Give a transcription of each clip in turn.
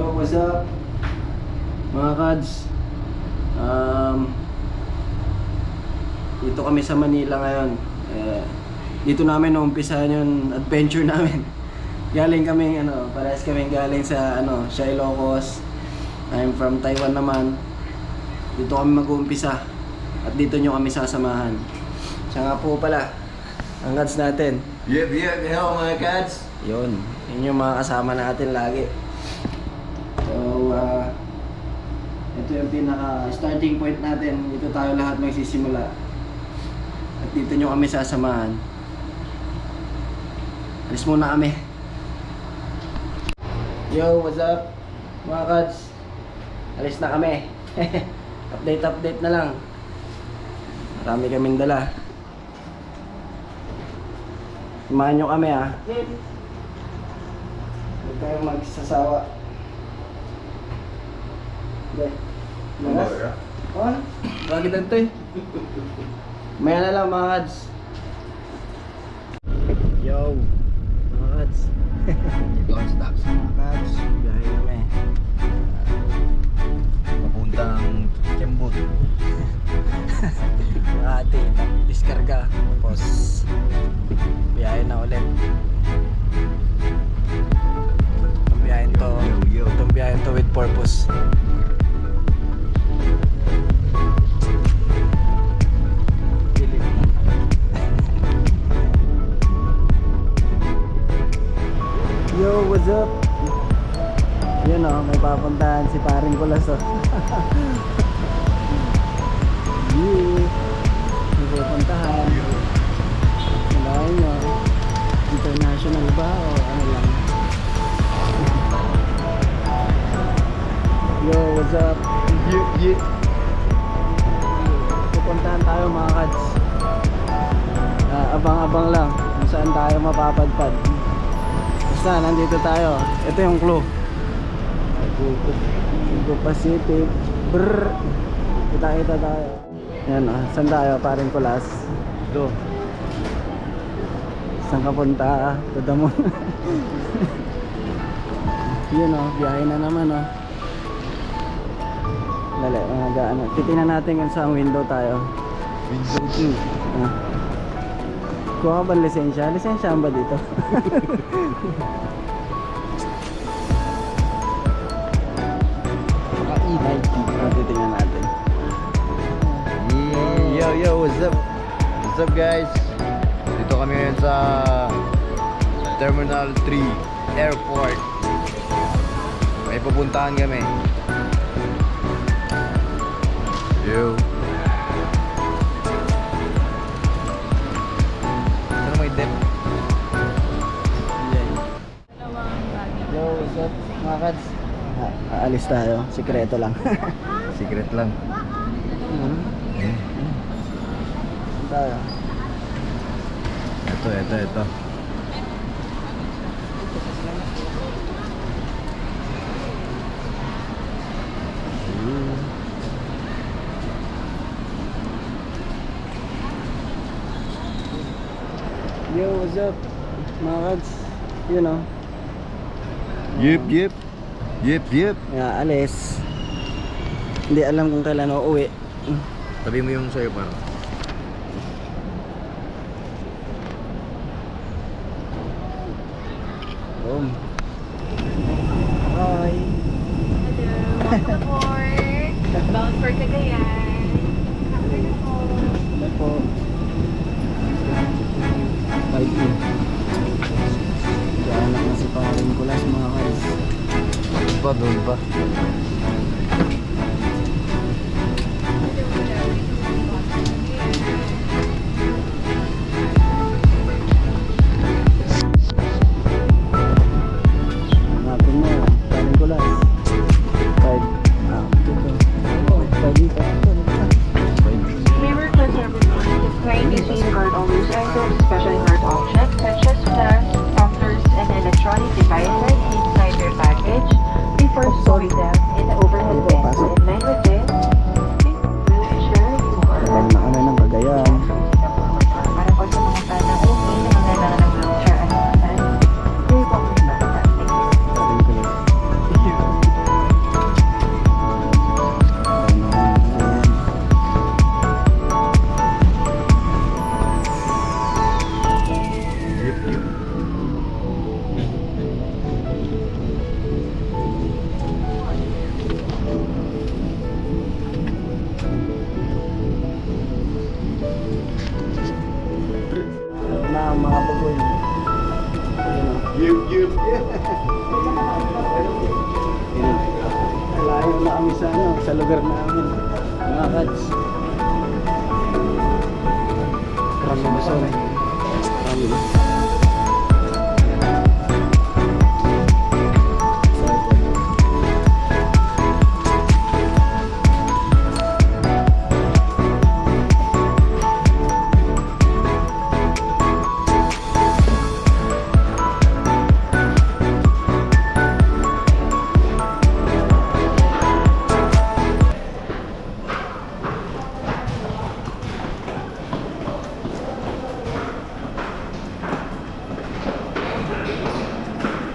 Yo, what's up mga kads? Dito kami sa Manila ngayon. Dito namin uumpisahan yung adventure namin. Galing kami parehas kami galing sa siya Ilocos. I'm from Taiwan naman. Dito kami mag-uumpisa. At dito nyo kami sasamahan. Siya nga po pala ang kads natin. Yep, hello mga kads. Yun yung mga kasama natin lagi. So, ito yung pinaka starting point natin. Dito tayo lahat magsisimula. At dito nyo kami sasamahan. Alis muna kami. Yo, what's up mga kads? Alis na kami. Update na lang. Marami kaming dala. Samahan nyo kami ha. Huwag kayong magsasawa. Okay. Lagas? Oh, bakit ito eh? Maya na lang mga kads. Yo, mga kads. Don't stop. Mga kads, biyahe kami. Papuntang Kembut. Makati, diskarga. Tapos, biyahe na ulit. Itong biyahe to, itong biyahe to with purpose. Yo, what's up? Yun may papuntahan si paring Kulas Yeah. May pupuntahan. Sinahin nyo, international ba o ano lang? Yo, what's up? Pupuntahan tayo mga kads. Abang-abang lang kung saan tayo mapapadpad. Basta, nandito tayo. Ito yung clue. Cebu Pacific. Brrr. Kita tayo. Yan saan tayo? Paring Kulas. Ito. Saan ka punta? To the moon. Yun biyahe na naman Dali, titingnan natin kung saan window tayo. Window 2. Kuha ka ba lisensya? Lisensya ba dito? Titingnan natin. Yo, what's up? What's up guys? Dito kami ngayon sa Terminal 3 Airport. May pupuntahan kami. Yo. Ano may dep? Yo, what's up mga kads? Aalis tayo, sikreto lang. Secret lang. Tayo. Ito. Yo, what's up mga kads? Yep. Alis. Hindi alam kung kailan uuwi. Tabi mo yung sa'yo parang. Boom. Hi. Hello, welcome aboard. Bound for Cagayan. Hello po. 5E. Diyan na kasi paring Kulas mga kads. Doon pa. Hanapin mo, paring Kulas. 5. Dito. 5 dito. We request everyone to kindly see the card holders items, especially hard objects such as flash, counters, and electronic devices inside their package before storing them in the Papa Boy. Yup, yup. Layo na kami sa ano, sa lugar namin. Mga kads. Rami na sa Rami na.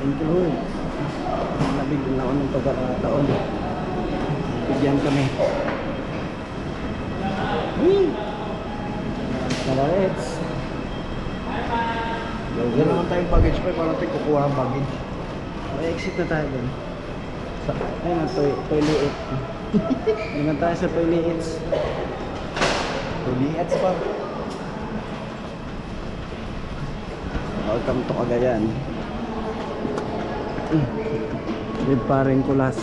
Thank you, Lord. Nabigyan ako ng pagkakataon. Bigyan kami. Nalalets. Wala naman tayong baggage pa, parang tayo kukuha ng baggage. May exit na tayo dun. Ayun ang toilet. Hindi na tayo sa toilets. Tuliats pa. Welcome to Cagayan. With paring kulas.